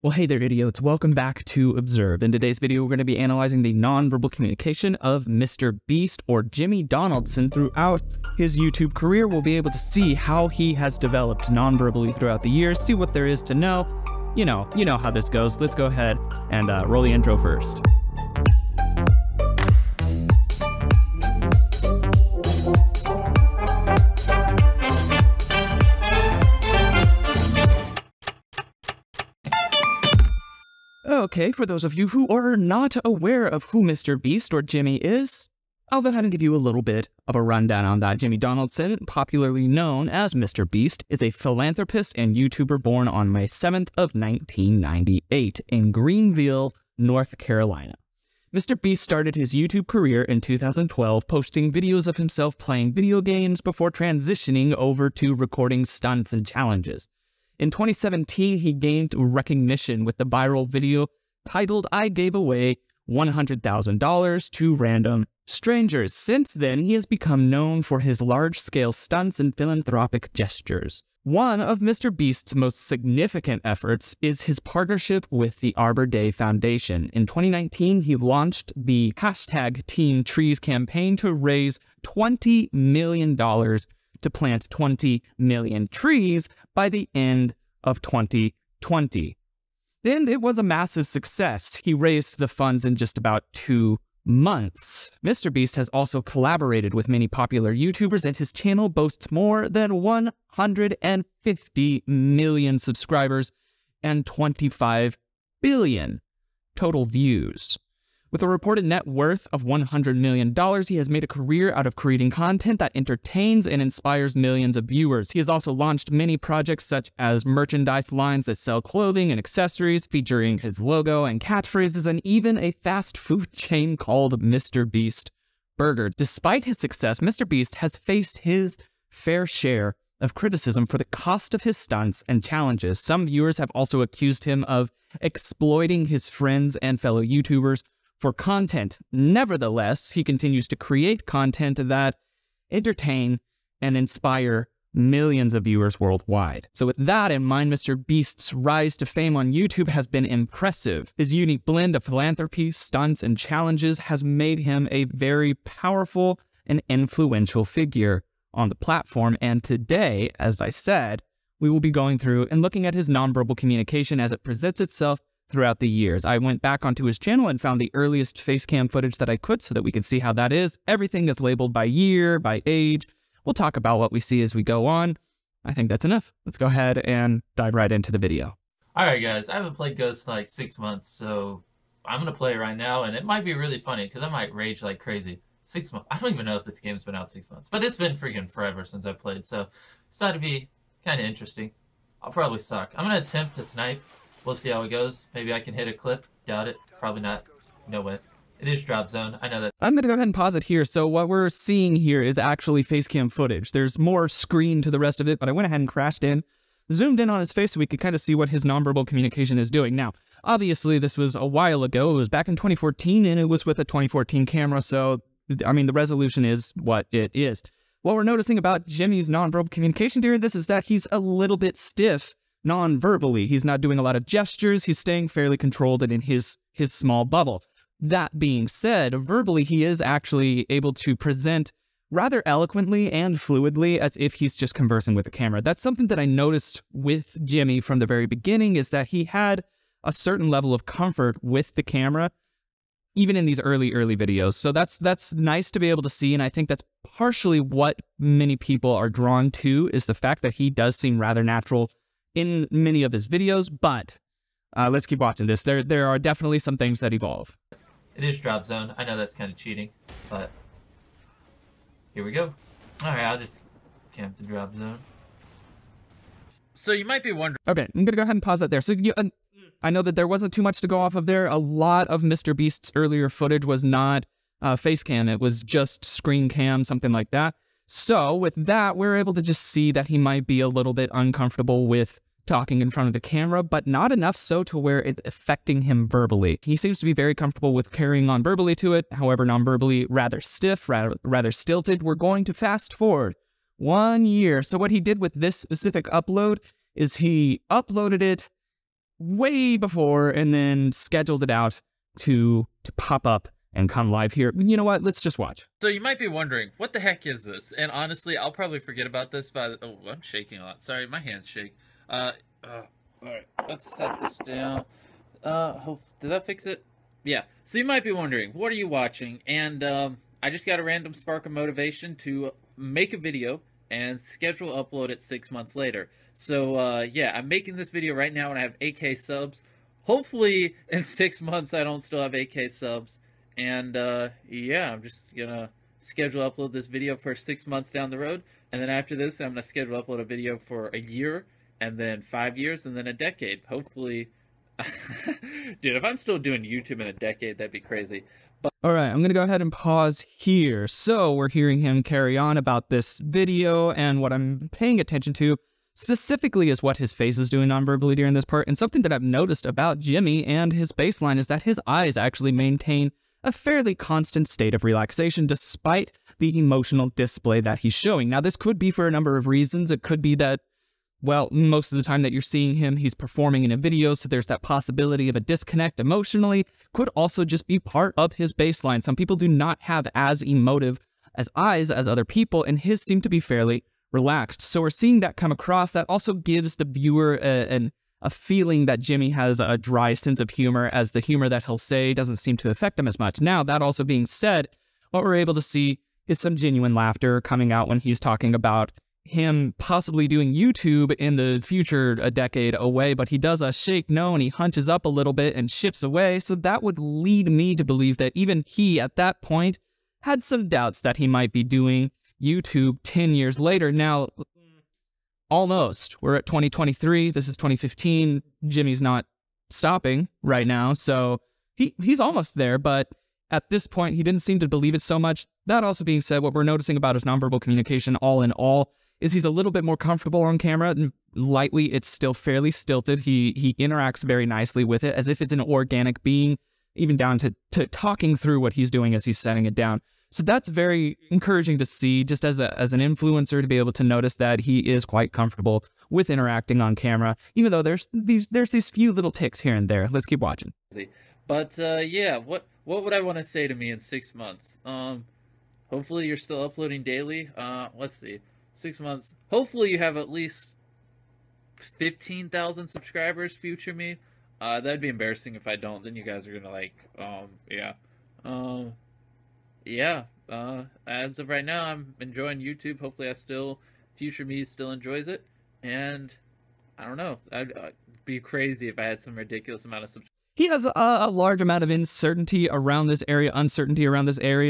Well, hey there, idiots. Welcome back to Observe. In today's video, we're going to be analyzing the nonverbal communication of MrBeast, or Jimmy Donaldson. Throughout his YouTube career, we'll be able to see how he has developed nonverbally throughout the years, see what there is to know. You know how this goes. Let's go ahead and roll the intro first. Okay, for those of you who are not aware of who MrBeast or Jimmy is, I'll go ahead and give you a little bit of a rundown on that. Jimmy Donaldson, popularly known as MrBeast, is a philanthropist and YouTuber born on May 7th of 1998 in Greenville, North Carolina. MrBeast started his YouTube career in 2012, posting videos of himself playing video games before transitioning over to recording stunts and challenges. In 2017, he gained recognition with the viral video titled "I Gave Away $100,000 to Random Strangers." Since then, he has become known for his large-scale stunts and philanthropic gestures. One of MrBeast's most significant efforts is his partnership with the Arbor Day Foundation. In 2019, he launched the #TeamTrees campaign to raise $20 million to plant 20 million trees by the end of 2020. And it was a massive success. He raised the funds in just about 2 months. MrBeast has also collaborated with many popular YouTubers, and his channel boasts more than 150 million subscribers and 25 billion total views. With a reported net worth of $100 million, he has made a career out of creating content that entertains and inspires millions of viewers. He has also launched many projects such as merchandise lines that sell clothing and accessories featuring his logo and catchphrases, and even a fast food chain called MrBeast Burger. Despite his success, MrBeast has faced his fair share of criticism for the cost of his stunts and challenges. Some viewers have also accused him of exploiting his friends and fellow YouTubers for content. Nevertheless, he continues to create content that entertain and inspire millions of viewers worldwide. So with that in mind, MrBeast's rise to fame on YouTube has been impressive. His unique blend of philanthropy, stunts, and challenges has made him a very powerful and influential figure on the platform. And today, as I said, we will be going through and looking at his nonverbal communication as it presents itself throughout the years. I went back onto his channel and found the earliest face cam footage that I could so that we could see how that is. Everything is labeled by year, by age. We'll talk about what we see as we go on. I think that's enough. Let's go ahead and dive right into the video. Alright guys, I haven't played Ghost in like 6 months, so I'm going to play it right now, and it might be really funny because I might rage like crazy. 6 months. I don't even know if this game's been out 6 months, but it's been freaking forever since I played, so it's thought to be kind of interesting. I'll probably suck. I'm going to attempt to snipe. We'll see how it goes. Maybe I can hit a clip. Doubt it. Probably not. No way. It is drop zone. I know that. I'm going to go ahead and pause it here. So what we're seeing here is actually facecam footage. There's more screen to the rest of it, but I went ahead and crashed in, zoomed in on his face so we could kind of see what his nonverbal communication is doing. Now, obviously, this was a while ago. It was back in 2014, and it was with a 2014 camera. So, I mean, the resolution is what it is. What we're noticing about Jimmy's nonverbal communication during this is that he's a little bit stiff non-verbally. He's not doing a lot of gestures. He's staying fairly controlled and in his small bubble. That being said, verbally, he is actually able to present rather eloquently and fluidly as if he's just conversing with the camera. That's something that I noticed with Jimmy from the very beginning, is that he had a certain level of comfort with the camera, even in these early videos. So that's nice to be able to see, and I think that's partially what many people are drawn to, is the fact that he does seem rather natural in many of his videos. But let's keep watching this. There are definitely some things that evolve. It is drop zone. I know that's kind of cheating, but here we go. Alright, I'll just camp the drop zone. So you might be wondering... Okay, I'm going to go ahead and pause that there. So I know that there wasn't too much to go off of there. A lot of MrBeast's earlier footage was not face cam. It was just screen cam, something like that. So with that, we're able to just see that he might be a little bit uncomfortable with talking in front of the camera, but not enough so to where it's affecting him verbally. He seems to be very comfortable with carrying on verbally to it. However, non-verbally, rather stiff, rather stilted. We're going to fast forward 1 year. So what he did with this specific upload is he uploaded it way before and then scheduled it out to pop up and come live here. You know what? Let's just watch. So you might be wondering, what the heck is this? And honestly, I'll probably forget about this by the... Oh, I'm shaking a lot. Sorry, my hands shake. All right, let's set this down. Did that fix it? Yeah. So you might be wondering, what are you watching? And I just got a random spark of motivation to make a video and schedule upload it 6 months later. So yeah, I'm making this video right now and I have 8K subs. Hopefully in 6 months I don't still have 8K subs. And yeah, I'm just gonna schedule upload this video for 6 months down the road. And then after this, I'm gonna schedule upload a video for a year, and then 5 years, and then a decade. Hopefully, dude, if I'm still doing YouTube in a decade, that'd be crazy. But all right, I'm gonna go ahead and pause here. So we're hearing him carry on about this video, and what I'm paying attention to specifically is what his face is doing non-verbally during this part. And something that I've noticed about Jimmy and his baseline is that his eyes actually maintain a fairly constant state of relaxation despite the emotional display that he's showing. Now, this could be for a number of reasons. It could be that, well, most of the time that you're seeing him, he's performing in a video, so there's that possibility of a disconnect emotionally. Could also just be part of his baseline. Some people do not have as emotive as eyes as other people, and his seem to be fairly relaxed. So we're seeing that come across. That also gives the viewer a feeling that Jimmy has a dry sense of humor, as the humor that he'll say doesn't seem to affect him as much. Now, that also being said, what we're able to see is some genuine laughter coming out when he's talking about him possibly doing YouTube in the future, a decade away, but he does a shake no and he hunches up a little bit and shifts away. So that would lead me to believe that even he, at that point, had some doubts that he might be doing YouTube 10 years later. Now, almost. We're at 2023. This is 2015. Jimmy's not stopping right now, so he's almost there, but at this point, he didn't seem to believe it so much. That also being said, what we're noticing about his nonverbal communication all in all is he's a little bit more comfortable on camera. And lightly, it's still fairly stilted. He interacts very nicely with it, as if it's an organic being, even down to talking through what he's doing as he's setting it down. So that's very encouraging to see, just as an influencer, to be able to notice that he is quite comfortable with interacting on camera, even though there's these few little ticks here and there. Let's keep watching. But yeah, what would I want to say to me in 6 months? Hopefully you're still uploading daily. Let's see, 6 months. Hopefully you have at least 15,000 subscribers. Future me. That'd be embarrassing if I don't. Then you guys are gonna like, yeah. Yeah, as of right now, I'm enjoying YouTube. Hopefully future me still enjoys it. And I don't know, I'd be crazy if I had some ridiculous amount of subscribers. He has a large amount of uncertainty around this area,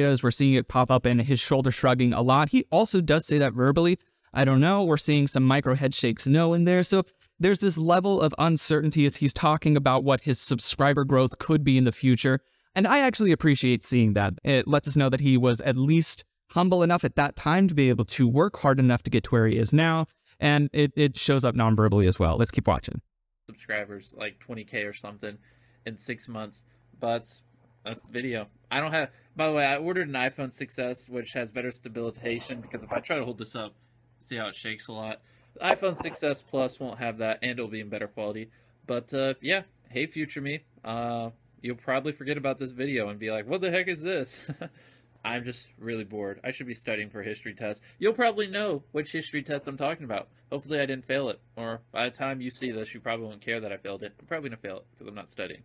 as we're seeing it pop up in his shoulder shrugging a lot. He also does say that verbally. I don't know, we're seeing some micro head shakes no in there. So there's this level of uncertainty as he's talking about what his subscriber growth could be in the future. And I actually appreciate seeing that. It lets us know that he was at least humble enough at that time to be able to work hard enough to get to where he is now. And it shows up non-verbally as well. Let's keep watching. Subscribers, like 20K or something in 6 months. But that's the video. I don't have, by the way, I ordered an iPhone 6s, which has better stabilization, because if I try to hold this up, see how it shakes a lot. The iPhone 6s Plus won't have that, and it'll be in better quality. But yeah, hey, future me. You'll probably forget about this video and be like, what the heck is this? I'm just really bored. I should be studying for a history test. You'll probably know which history test I'm talking about. Hopefully I didn't fail it. Or by the time you see this, you probably won't care that I failed it. I'm probably going to fail it because I'm not studying.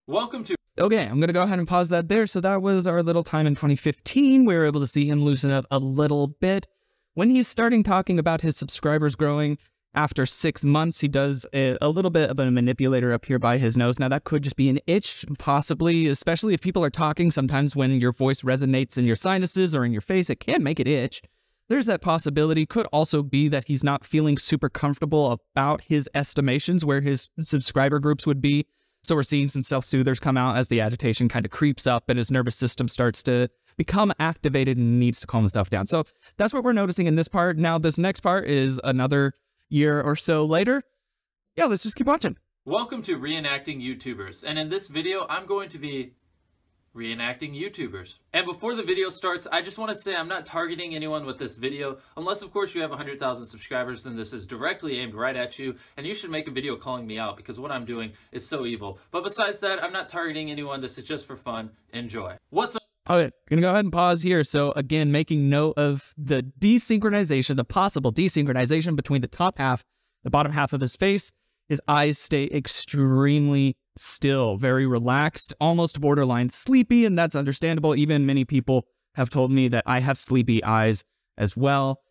Welcome to... Okay, I'm going to go ahead and pause that there. So that was our little time in 2015. We were able to see him loosen up a little bit. When he's starting talking about his subscribers growing, after 6 months, he does a little bit of a manipulator up here by his nose. Now, that could just be an itch, possibly, especially if people are talking. Sometimes when your voice resonates in your sinuses or in your face, it can make it itch. There's that possibility. Could also be that he's not feeling super comfortable about his estimations where his subscriber groups would be. So we're seeing some self-soothers come out as the agitation kind of creeps up and his nervous system starts to become activated and needs to calm himself down. So that's what we're noticing in this part. Now, this next part is another year or so later. Yeah, let's just keep watching. Welcome to Reenacting YouTubers, and in this video I'm going to be reenacting YouTubers. And before the video starts, I just want to say I'm not targeting anyone with this video, unless of course you have 100,000 subscribers, then this is directly aimed right at you, and you should make a video calling me out because what I'm doing is so evil. But besides that, I'm not targeting anyone. This is just for fun. Enjoy. What's up? Okay, gonna go ahead and pause here. So again, making note of the desynchronization, the possible desynchronization between the top half, the bottom half of his face. His eyes stay extremely still, very relaxed, almost borderline sleepy, and that's understandable. Even many people have told me that I have sleepy eyes as well.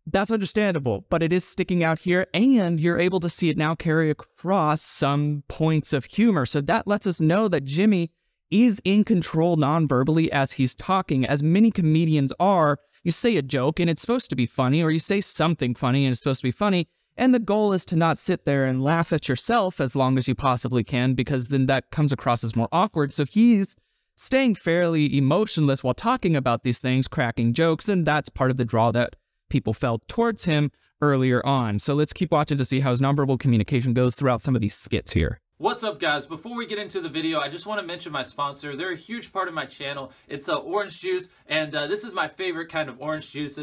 That's understandable, but it is sticking out here, and you're able to see it now carry across some points of humor. So that lets us know that Jimmy is in control non-verbally as he's talking, as many comedians are. You say a joke and it's supposed to be funny, or you say something funny and it's supposed to be funny, and the goal is to not sit there and laugh at yourself as long as you possibly can, because then that comes across as more awkward. So he's staying fairly emotionless while talking about these things, cracking jokes, and that's part of the draw that people felt towards him earlier on. So let's keep watching to see how his nonverbal communication goes throughout some of these skits here. What's up, guys? Before we get into the video, I just want to mention my sponsor. They're a huge part of my channel. It's orange juice, and this is my favorite kind of orange juice.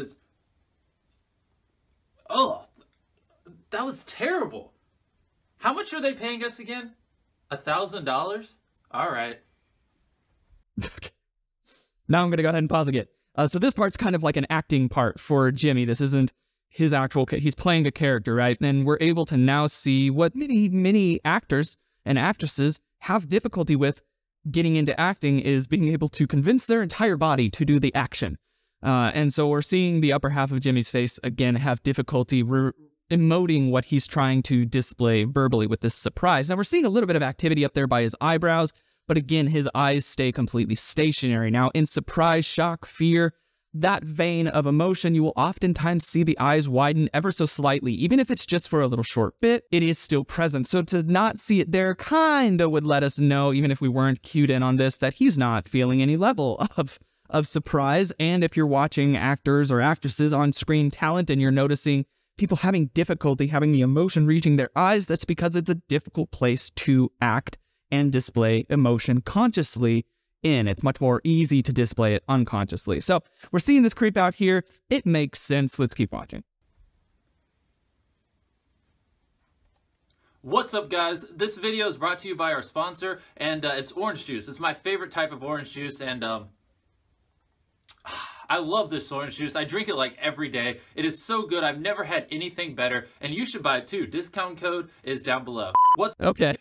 Oh, that was terrible. How much are they paying us again? $1,000? All right. Now I'm going to go ahead and pause again. So this part's kind of like an acting part for Jimmy. This isn't his actual, he's playing a character, right? And we're able to now see what many actors and actresses have difficulty with getting into acting, is being able to convince their entire body to do the action. And so we're seeing the upper half of Jimmy's face, again, have difficulty emoting what he's trying to display verbally with this surprise. Now we're seeing a little bit of activity up there by his eyebrows, but again, his eyes stay completely stationary. Now in surprise, shock, fear, that vein of emotion, you will oftentimes see the eyes widen ever so slightly. Even if it's just for a little short bit, it is still present. So to not see it there kind of would let us know, even if we weren't cued in on this, that he's not feeling any level of surprise. And if you're watching actors or actresses on screen talent and you're noticing people having difficulty having the emotion reaching their eyes, that's because it's a difficult place to act and display emotion consciously in. It's much more easy to display it unconsciously. So we're seeing this creep out here. It makes sense. Let's keep watching. What's up, guys? This video is brought to you by our sponsor, and it's orange juice. It's my favorite type of orange juice, and I love this orange juice. I drink it like every day. It is so good. I've never had anything better, and you should buy it too. Discount code is down below. What's okay?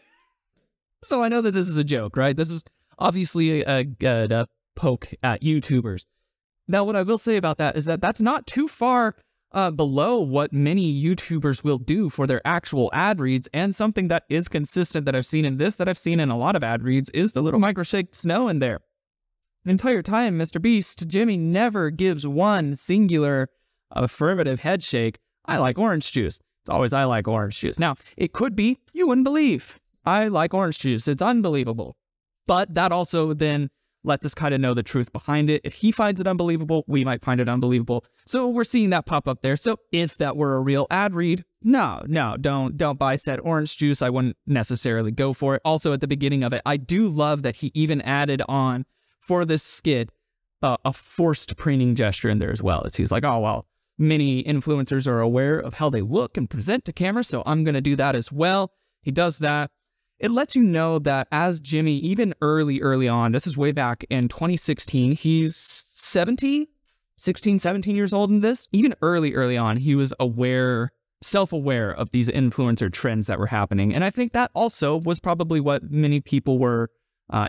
So I know that this is a joke, right? This is obviously a poke at YouTubers. Now, what I will say about that is that that's not too far below what many YouTubers will do for their actual ad reads, and something that is consistent that I've seen in this, that I've seen in a lot of ad reads, is the little microshake snow in there. The entire time, MrBeast, Jimmy never gives one singular affirmative head shake. I like orange juice. It's always, I like orange juice. Now, it could be, you wouldn't believe, I like orange juice. It's unbelievable. But that also then lets us kind of know the truth behind it. If he finds it unbelievable, we might find it unbelievable. So we're seeing that pop up there. So if that were a real ad read, no, don't buy said orange juice. I wouldn't necessarily go for it. Also, at the beginning of it, I do love that he even added on for this skit a forced preening gesture in there as well. He's like, oh, well, many influencers are aware of how they look and present to camera, so I'm going to do that as well. He does that. It lets you know that as Jimmy, even early on, this is way back in 2016, he's 16, 17 years old in this. Even early on, he was self-aware of these influencer trends that were happening. And I think that also was probably what many people were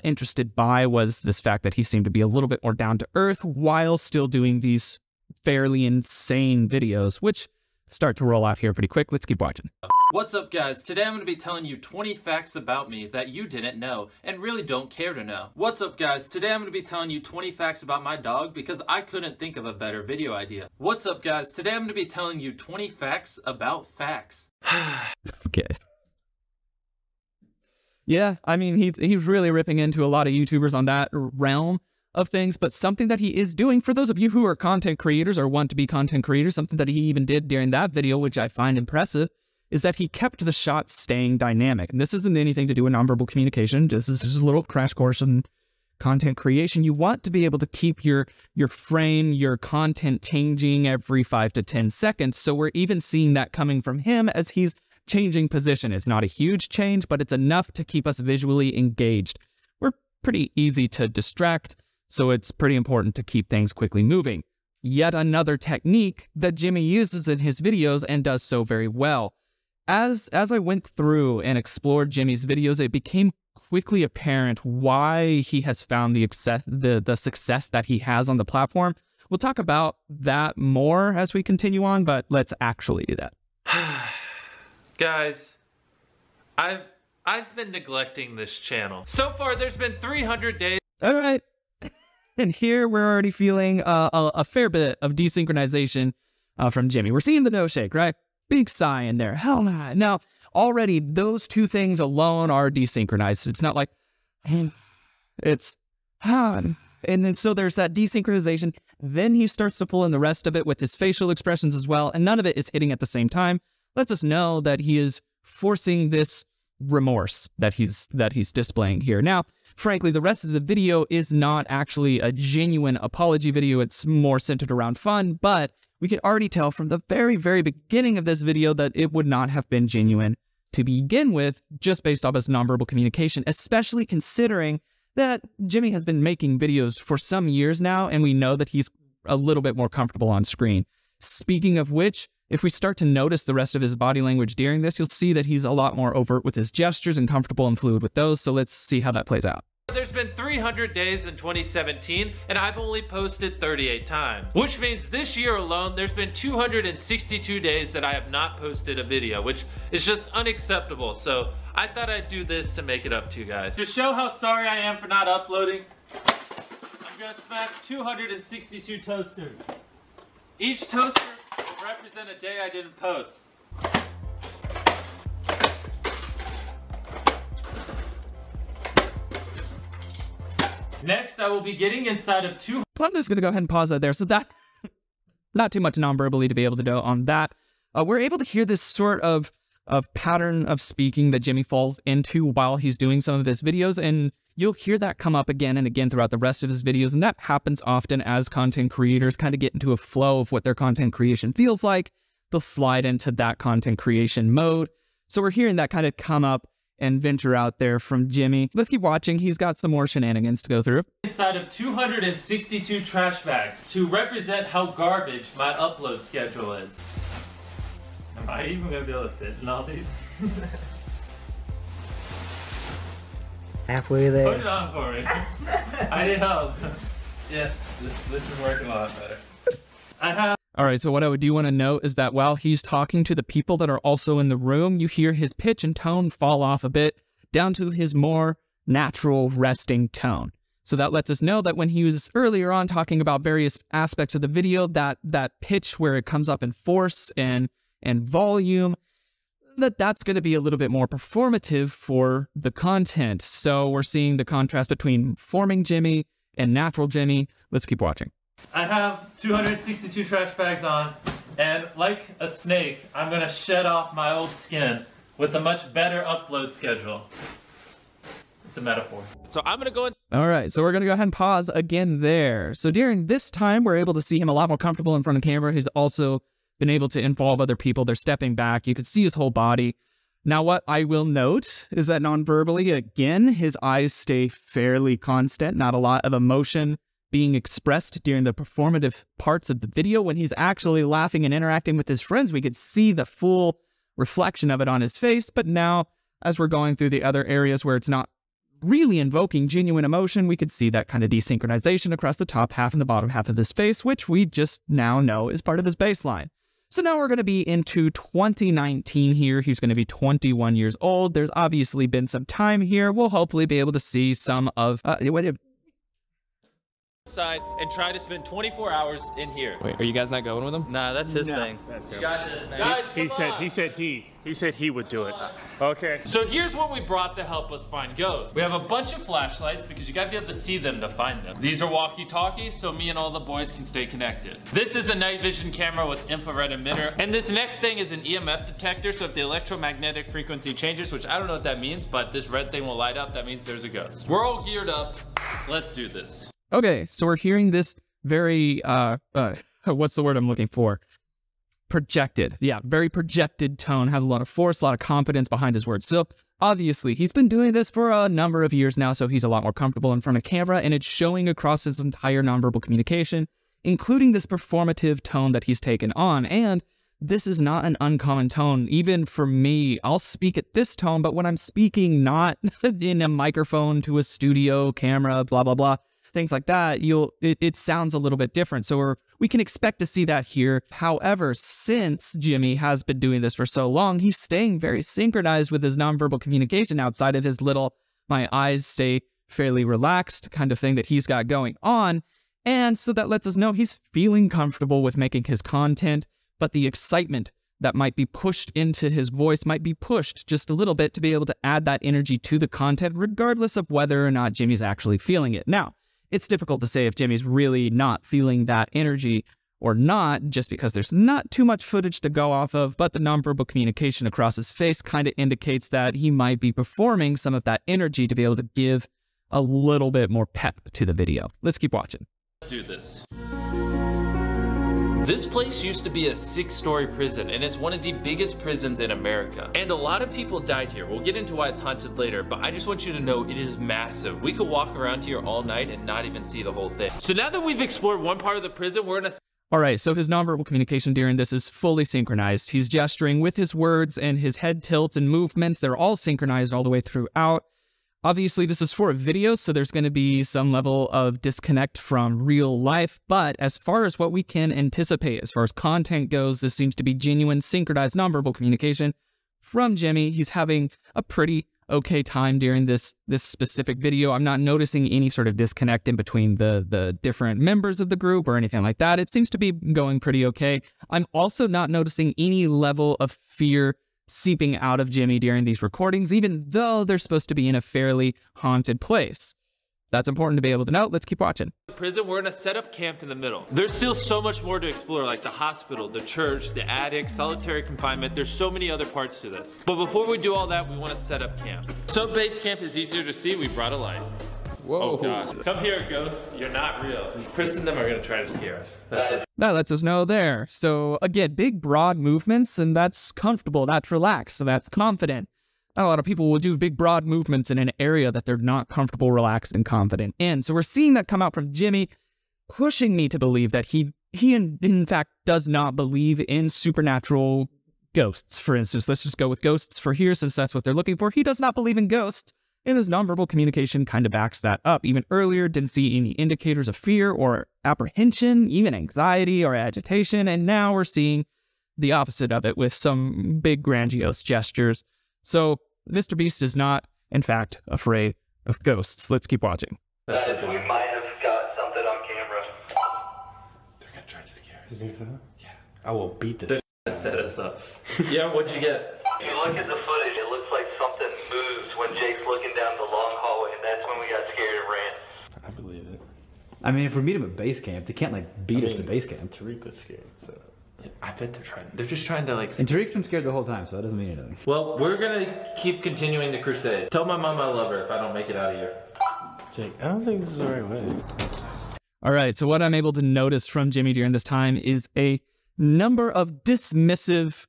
interested by, was this fact that he seemed to be a little bit more down to earth while still doing these fairly insane videos, which start to roll out here pretty quick. Let's keep watching. What's up, guys? Today I'm going to be telling you 20 facts about me that you didn't know and really don't care to know. What's up, guys? Today I'm going to be telling you 20 facts about my dog because I couldn't think of a better video idea. What's up, guys? Today I'm going to be telling you 20 facts about facts. Okay. Yeah, I mean, he's really ripping into a lot of YouTubers on that realm of things, but something that he is doing, for those of you who are content creators or want to be content creators, something that he even did during that video, which I find impressive, is that he kept the shots staying dynamic. And this isn't anything to do with nonverbal communication. This is just a little crash course in content creation, you want to be able to keep your frame, your content changing every 5 to 10 seconds. So we're even seeing that coming from him as he's changing position. It's not a huge change, but it's enough to keep us visually engaged. We're pretty easy to distract, so it's pretty important to keep things quickly moving. Yet another technique that Jimmy uses in his videos and does so very well. As I went through and explored Jimmy's videos, it became quickly apparent why he has found the success that he has on the platform. We'll talk about that more as we continue on, but let's actually do that. Guys, I've been neglecting this channel. So far, there's been 300 days. All right. And here we're already feeling a fair bit of desynchronization from Jimmy. We're seeing the no shake, right? Big sigh in there. Hell nah. Now, already those two things alone are desynchronized. It's not like, it's, and then so there's that desynchronization. Then he starts to pull in the rest of it with his facial expressions as well, and none of it is hitting at the same time. Lets us know that he is forcing this remorse that he's displaying here. Now, frankly, the rest of the video is not actually a genuine apology video. It's more centered around fun, but we can already tell from the very, very beginning of this video that it would not have been genuine to begin with, just based off his nonverbal communication, especially considering that Jimmy has been making videos for some years now, and we know that he's a little bit more comfortable on screen. Speaking of which, if we start to notice the rest of his body language during this, you'll see that he's a lot more overt with his gestures and comfortable and fluid with those, so let's see how that plays out. There's been 300 days in 2017, and I've only posted 38 times. Which means this year alone, there's been 262 days that I have not posted a video, which is just unacceptable. So I thought I'd do this to make it up to you guys. To show how sorry I am for not uploading, I'm gonna smash 262 toasters. Each toaster represent a day I didn't post. Next, I will be getting inside of two. I'm just going to go ahead and pause that there. So that, not too much non-verbally to be able to do on that. We're able to hear this sort of pattern of speaking that Jimmy falls into while he's doing some of his videos, and you'll hear that come up again and again throughout the rest of his videos, and that happens often as content creators kind of get into a flow of what their content creation feels like. They'll slide into that content creation mode. So we're hearing that kind of come up and venture out there from Jimmy. Let's keep watching. He's got some more shenanigans to go through. Inside of 262 trash bags to represent how garbage my upload schedule is. Am I even gonna be able to fit in all these? Halfway there. Put it on for me. I need help. Yes, this is working a lot better. All right, so what I do want to note is that while he's talking to the people that are also in the room, you hear his pitch and tone fall off a bit down to his more natural resting tone. So that lets us know that when he was earlier on talking about various aspects of the video, that pitch where it comes up in force and volume, that's going to be a little bit more performative for the content. So we're seeing the contrast between forming Jimmy and natural Jimmy. Let's keep watching. I have 262 trash bags on, and like a snake, I'm gonna shed off my old skin with a much better upload schedule. It's a metaphor. So I'm gonna go in. All right, so we're gonna go ahead and pause again there. So during this time, we're able to see him a lot more comfortable in front of camera. He's also been able to involve other people. They're stepping back. You can see his whole body. Now, what I will note is that non-verbally, again, his eyes stay fairly constant. Not a lot of emotion being expressed during the performative parts of the video. When he's actually laughing and interacting with his friends, we could see the full reflection of it on his face. But now, as we're going through the other areas where it's not really invoking genuine emotion, we could see that kind of desynchronization across the top half and the bottom half of his face, which we just now know is part of his baseline. So now we're going to be into 2019 here. He's going to be 21 years old. There's obviously been some time here. We'll hopefully be able to see some of... Inside and try to spend 24 hours in here. Wait, are you guys not going with him? Nah, that's his thing. You got this, man. Guys, He said he would do it. Okay. So here's what we brought to help us find ghosts. We have a bunch of flashlights because you gotta be able to see them to find them. These are walkie-talkies so me and all the boys can stay connected. This is a night vision camera with infrared emitter. And this next thing is an EMF detector, so if the electromagnetic frequency changes, which I don't know what that means, but this red thing will light up, that means there's a ghost. We're all geared up. Let's do this. Okay, so we're hearing this very, what's the word I'm looking for? Projected. Yeah, very projected tone, has a lot of force, a lot of confidence behind his words. So obviously he's been doing this for a number of years now, so he's a lot more comfortable in front of camera, and it's showing across his entire nonverbal communication, including this performative tone that he's taken on. And this is not an uncommon tone. Even for me, I'll speak at this tone, but when I'm speaking not in a microphone to a studio camera, blah, blah, blah, things like that, it sounds a little bit different. So we can expect to see that here. However, since Jimmy has been doing this for so long, he's staying very synchronized with his nonverbal communication outside of his little, my eyes stay fairly relaxed kind of thing that he's got going on. And so that lets us know he's feeling comfortable with making his content, but the excitement that might be pushed into his voice might be pushed just a little bit to be able to add that energy to the content, regardless of whether or not Jimmy's actually feeling it. Now, it's difficult to say if Jimmy's really not feeling that energy or not, just because there's not too much footage to go off of, but the nonverbal communication across his face kind of indicates that he might be performing some of that energy to be able to give a little bit more pep to the video. Let's keep watching. Let's do this. This place used to be a 6-story prison, and it's one of the biggest prisons in America. And a lot of people died here. We'll get into why it's haunted later, but I just want you to know it is massive. We could walk around here all night and not even see the whole thing. So now that we've explored one part of the prison, we're gonna... All right, so his nonverbal communication during this is fully synchronized. He's gesturing with his words, and his head tilts and movements, they're all synchronized all the way throughout. Obviously, this is for a video, so there's going to be some level of disconnect from real life, but as far as what we can anticipate, as far as content goes, this seems to be genuine, synchronized nonverbal communication from Jimmy. He's having a pretty okay time during this specific video. I'm not noticing any sort of disconnect in between the different members of the group or anything like that. It seems to be going pretty okay. I'm also not noticing any level of fear seeping out of Jimmy during these recordings, even though they're supposed to be in a fairly haunted place. That's important to be able to know. Let's keep watching. Prison, we're gonna set up camp in the middle. There's still so much more to explore, like the hospital, the church, the attic, solitary confinement. There's so many other parts to this. But before we do all that, we wanna set up camp. So base camp is easier to see. We brought a light. Whoa. Oh God. Come here, ghosts. You're not real. Chris and them are gonna try to scare us. That lets us know there. So again, big broad movements, and that's comfortable, that's relaxed, so that's confident. Not a lot of people will do big broad movements in an area that they're not comfortable, relaxed, and confident in. So we're seeing that come out from Jimmy, pushing me to believe that he in fact does not believe in supernatural ghosts. For instance, let's just go with ghosts for here since that's what they're looking for. He does not believe in ghosts. And his nonverbal communication kind of backs that up. Even earlier, didn't see any indicators of fear or apprehension, even anxiety or agitation. And now we're seeing the opposite of it with some big grandiose gestures. So MrBeast is not, in fact, afraid of ghosts. Let's keep watching. We might have got something on camera. They're gonna try to scare us. You think so? Yeah. I will beat the Set us up. Yeah, what'd you get? If you look at the footage, it looks like something moves when Jake's looking down the long hallway, and that's when we got scared and ran. I believe it. I mean, if we meet him at base camp, they can't like beat us to base camp. Tariq was scared, so. I bet they're trying. They're just trying to like. And Tariq's been scared the whole time, so that doesn't mean anything. Well, we're gonna keep continuing the crusade. Tell my mom I love her if I don't make it out of here. Jake, I don't think this is the right way. All right, so what I'm able to notice from Jimmy during this time is a number of dismissive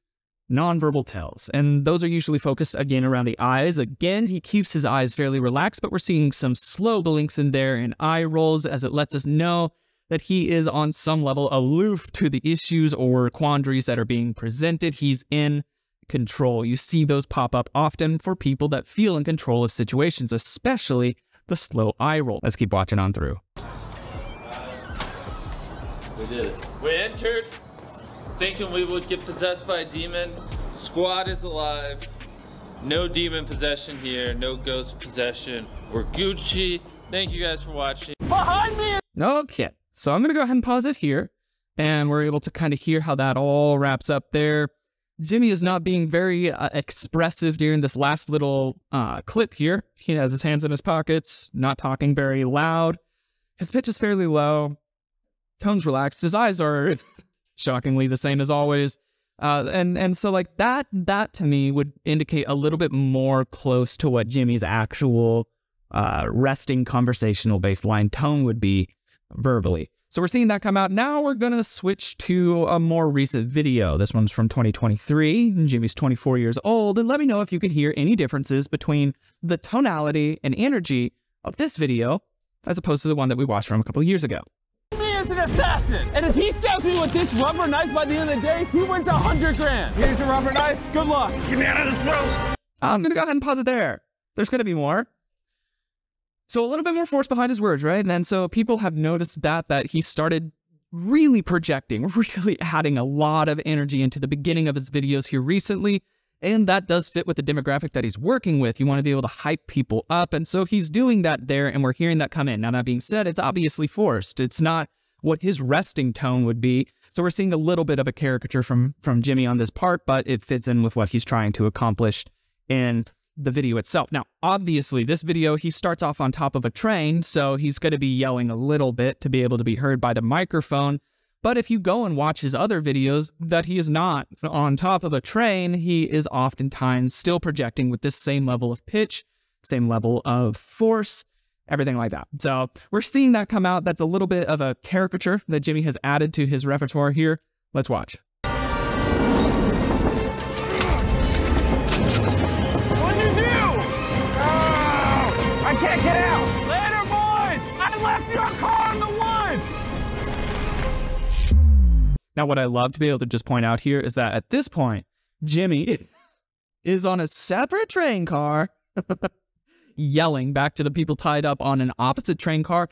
nonverbal tells, and those are usually focused again around the eyes. Again, he keeps his eyes fairly relaxed, but we're seeing some slow blinks in there and eye rolls as it lets us know that he is on some level aloof to the issues or quandaries that are being presented. He's in control. You see those pop up often for people that feel in control of situations, especially the slow eye roll. Let's keep watching on through. We did it. We entered thinking we would get possessed by a demon. Squad is alive. No demon possession here. No ghost possession. We're Gucci. Thank you guys for watching. Behind me! Okay, so I'm going to go ahead and pause it here, and we're able to kind of hear how that all wraps up there. Jimmy is not being very expressive during this last little clip here. He has his hands in his pockets, not talking very loud. His pitch is fairly low. Tone's relaxed. His eyes are shockingly the same as always. And so like that to me would indicate a little bit more close to what Jimmy's actual resting conversational baseline tone would be verbally. So we're seeing that come out. Now we're going to switch to a more recent video. This one's from 2023. Jimmy's 24 years old. And let me know if you can hear any differences between the tonality and energy of this video as opposed to the one that we watched from a couple of years ago. He is an assassin. And if he stabs me with this rubber knife by the end of the day, he wins 100 grand. Here's your rubber knife. Good luck. Get me out of this room. I'm going to go ahead and pause it there. There's going to be more. So a little bit more force behind his words, right? And so people have noticed that he started really projecting, really adding a lot of energy into the beginning of his videos here recently. And that does fit with the demographic that he's working with. You want to be able to hype people up. And so he's doing that there, and we're hearing that come in. Now, that being said, it's obviously forced. It's not what his resting tone would be. So we're seeing a little bit of a caricature from Jimmy on this part, but it fits in with what he's trying to accomplish in the video itself. Now, obviously, this video, he starts off on top of a train, so he's going to be yelling a little bit to be able to be heard by the microphone. But if you go and watch his other videos that he is not on top of a train, he is oftentimes still projecting with this same level of pitch, same level of force, everything like that. So we're seeing that come out. That's a little bit of a caricature that Jimmy has added to his repertoire here. Let's watch. I can't get out! Later, boys! I left your car in the woods! Now, what I love to be able to just point out here is that at this point, Jimmy is on a separate train car, yelling back to the people tied up on an opposite train car,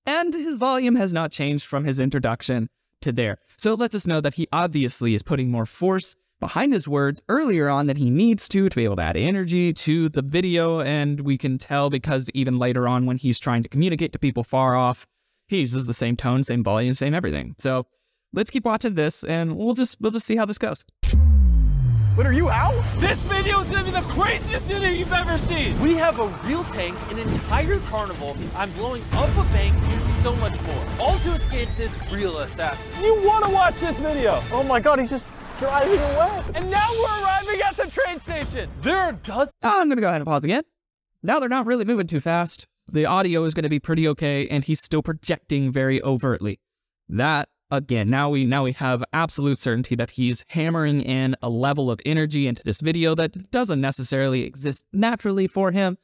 and his volume has not changed from his introduction to there. So it lets us know that he obviously is putting more force behind his words earlier on than he needs to be able to add energy to the video, and we can tell because even later on when he's trying to communicate to people far off, he uses the same tone, same volume, same everything. So let's keep watching this, and we'll just see how this goes. What, are you out? This video is gonna be the craziest video you've ever seen! We have a real tank, an entire carnival, I'm blowing up a bank, and so much more. All to escape this real assassin. You wanna watch this video! Oh my god, he's just driving away. And now we're arriving at the train station. There are dozens. I'm going to go ahead and pause again. Now they're not really moving too fast. The audio is going to be pretty okay, and he's still projecting very overtly. That, again, now we have absolute certainty that he's hammering in a level of energy into this video that doesn't necessarily exist naturally for him.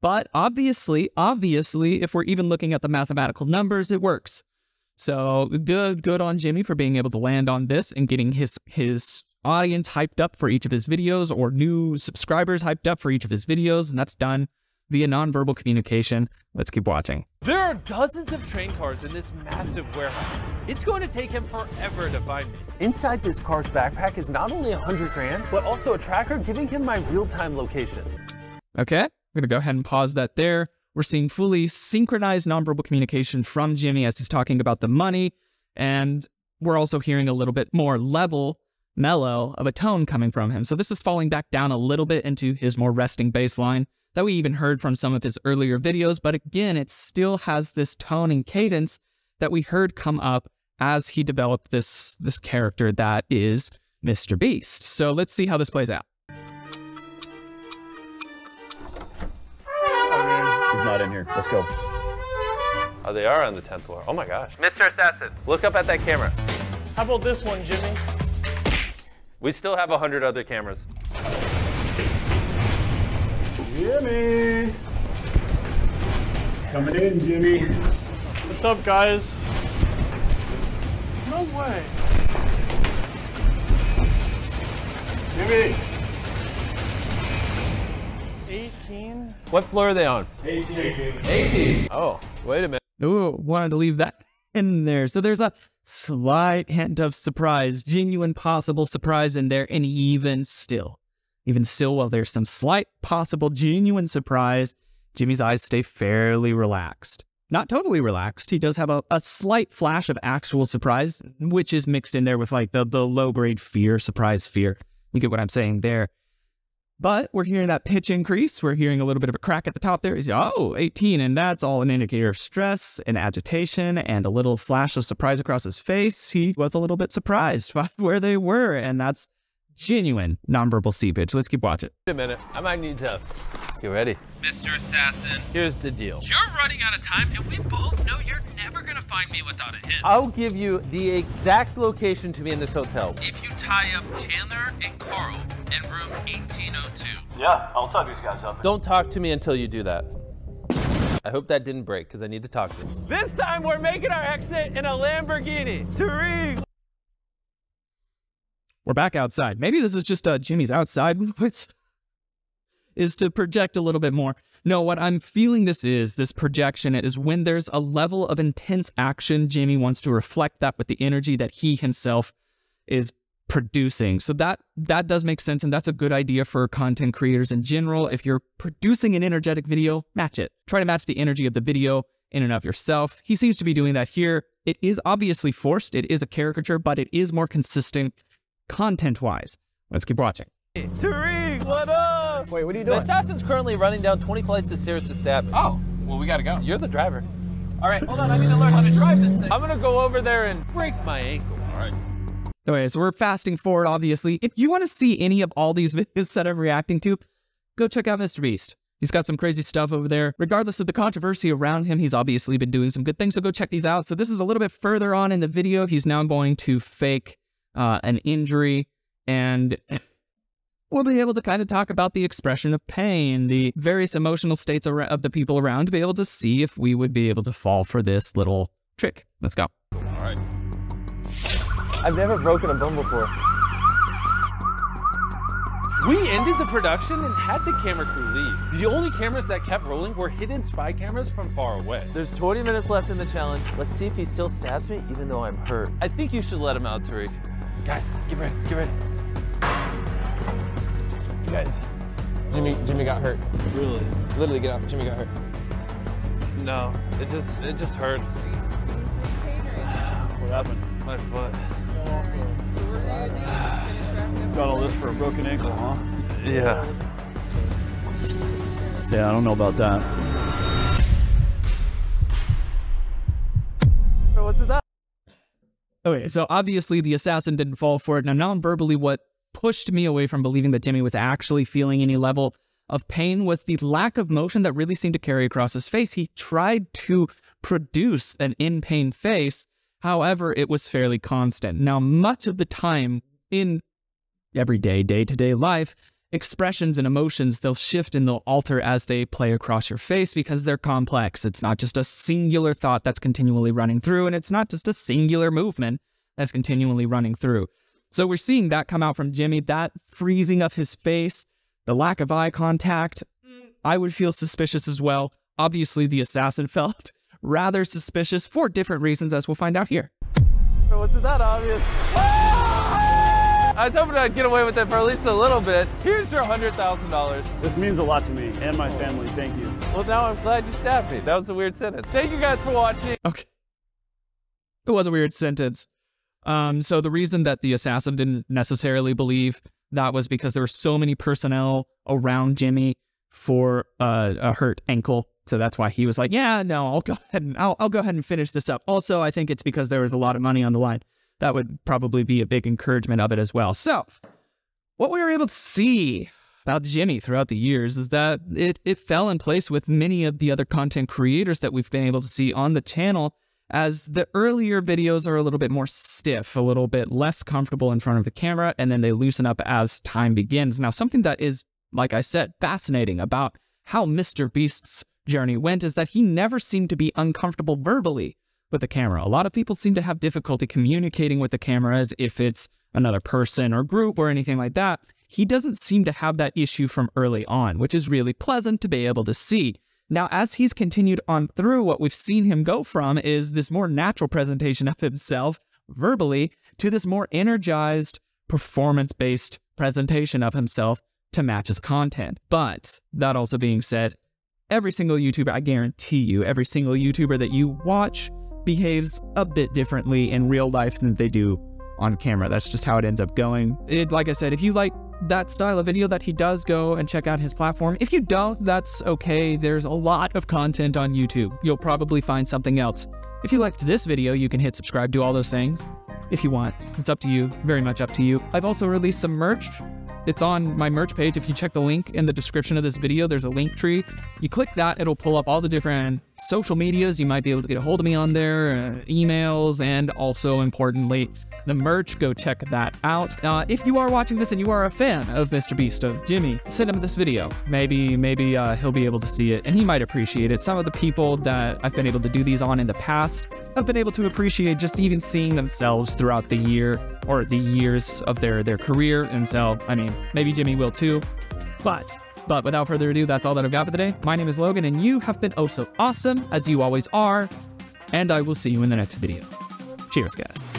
But obviously, if we're even looking at the mathematical numbers, it works. So good on Jimmy for being able to land on this and getting his audience hyped up for each of his videos, or new subscribers hyped up for each of his videos, and that's done via nonverbal communication. Let's keep watching. There are dozens of train cars in this massive warehouse. It's going to take him forever to find me. Inside this car's backpack is not only 100 grand, but also a tracker giving him my real-time location. Okay, I'm gonna go ahead and pause that there. We're seeing fully synchronized nonverbal communication from Jimmy as he's talking about the money, and we're also hearing a little bit more mellow of a tone coming from him. So this is falling back down a little bit into his more resting baseline that we even heard from some of his earlier videos, but again, it still has this tone and cadence that we heard come up as he developed this character that is MrBeast. So let's see how this plays out. He's not in here. Let's go. Oh, they are on the 10th floor. Oh my gosh. Mr. Assassin, look up at that camera. How about this one, Jimmy? We still have 100 other cameras. Jimmy! Coming in, Jimmy. What's up, guys? No way. Jimmy! 18? What floor are they on? 18. Oh, wait a minute. Ooh, wanted to leave that in there. So there's a slight hint of surprise, genuine possible surprise in there, and even still, while there's some slight possible genuine surprise, Jimmy's eyes stay fairly relaxed. not totally relaxed. He does have a slight flash of actual surprise, which is mixed in there with like the low-grade fear, surprise fear. You get what I'm saying there. But we're hearing that pitch increase. We're hearing a little bit of a crack at the top there. He's, oh, 18, and that's all an indicator of stress and agitation and a little flash of surprise across his face. He was a little bit surprised by where they were, and that's genuine nonverbal seepage. Let's keep watching. Wait a minute, I might need help. You ready? Mr. Assassin, Here's the deal. you're running out of time, and we both know you're never gonna find me without a hint. I'll give you the exact location to be in this hotel. If you tie up Chandler and Carl in room 1802. Yeah, I'll talk these guys up. Don't talk to me until you do that. I hope that didn't break, because I need to talk to you. This time we're making our exit in a Lamborghini. Tariq! We're back outside. Maybe this is just Jimmy's outside, which is to project a little bit more. No, what I'm feeling this projection is when there's a level of intense action, Jimmy wants to reflect that with the energy that he himself is producing. So that does make sense, and that's a good idea for content creators in general. If you're producing an energetic video, match it. Try to match the energy of the video in and of yourself. He seems to be doing that here. It is obviously forced. It is a caricature, but it is more consistent content-wise. Let's keep watching. Tariq, what up? Wait, what are you The doing? assassin's currently running down 20 flights of stairs to stab me. Oh, well, we gotta go. You're the driver. All right, hold on, I need to learn how to drive this thing. I'm gonna go over there and break my ankle. All right. Okay, so we're fasting forward, obviously. If you want to see any of all these videos that I'm reacting to, go check out MrBeast. He's got some crazy stuff over there. Regardless of the controversy around him, he's obviously been doing some good things, so go check these out. So this is a little bit further on in the video. He's now going to fake an injury, and we'll be able to kind of talk about the expression of pain, the various emotional states of the people around, to be able to see if we would be able to fall for this little trick. Let's go. All right. I've never broken a bone before. We ended the production and had the camera crew leave. The only cameras that kept rolling were hidden spy cameras from far away. There's 20 minutes left in the challenge. Let's see if he still stabs me, even though I'm hurt. I think you should let him out, Tariq. Guys, get ready, get ready. You guys, Jimmy got hurt. Really? Literally, get up. Jimmy got hurt. No, it just hurts. What happened? My foot. Got all this for a broken ankle, huh? Yeah. Yeah, I don't know about that. What's that? Okay, so obviously the assassin didn't fall for it. Now, non-verbally, what pushed me away from believing that Jimmy was actually feeling any level of pain was the lack of motion that really seemed to carry across his face. He tried to produce an in-pain face, however, it was fairly constant. Now, much of the time in everyday, day-to-day life, expressions and emotions, they'll shift and they'll alter as they play across your face because they're complex. It's not just a singular thought that's continually running through, and it's not just a singular movement that's continually running through. So we're seeing that come out from Jimmy, that freezing of his face, the lack of eye contact. I would feel suspicious as well. Obviously, the assassin felt rather suspicious for different reasons, as we'll find out here. What's that obvious? I was hoping I'd get away with it for at least a little bit. Here's your $100,000. This means a lot to me and my family. Thank you. Well, now I'm glad you stabbed me. That was a weird sentence. Thank you guys for watching. Okay. It was a weird sentence. So the reason that the assassin didn't necessarily believe that was because there were so many personnel around Jimmy for a hurt ankle. So that's why he was like, yeah, no, I'll go ahead and finish this up. Also, I think it's because there was a lot of money on the line. That would probably be a big encouragement of it as well. So what we were able to see about Jimmy throughout the years is that it fell in place with many of the other content creators that we've been able to see on the channel, as the earlier videos are a little bit more stiff, a little bit less comfortable in front of the camera, and then they loosen up as time begins. Now, something that is, like I said, fascinating about how MrBeast's journey went is that he never seemed to be uncomfortable verbally with the camera. A lot of people seem to have difficulty communicating with the camera as if it's another person or group or anything like that. He doesn't seem to have that issue from early on, which is really pleasant to be able to see. Now, as he's continued on through, what we've seen him go from is this more natural presentation of himself verbally to this more energized, performance-based presentation of himself to match his content. But that also being said, every single YouTuber, I guarantee you, every single YouTuber that you watch behaves a bit differently in real life than they do on camera. That's just how it ends up going. Like I said, if you like that style of video that he does, go and check out his platform. If you don't, that's okay. There's a lot of content on YouTube. You'll probably find something else. If you liked this video, you can hit subscribe, do all those things if you want. It's up to you, very much up to you. I've also released some merch. It's on my merch page. If you check the link in the description of this video, there's a link tree. You click that, it'll pull up all the different social medias. You might be able to get a hold of me on there, emails, and also importantly, the merch. Go check that out. If you are watching this and you are a fan of MrBeast, of Jimmy, send him this video. Maybe he'll be able to see it and he might appreciate it. Some of the people that I've been able to do these on in the past have been able to appreciate just even seeing themselves throughout the year or the years of their career. And so, I mean, maybe Jimmy will too. But without further ado, that's all that I've got for today. My name is Logan, and you have been oh so awesome, as you always are, and I will see you in the next video. Cheers, guys.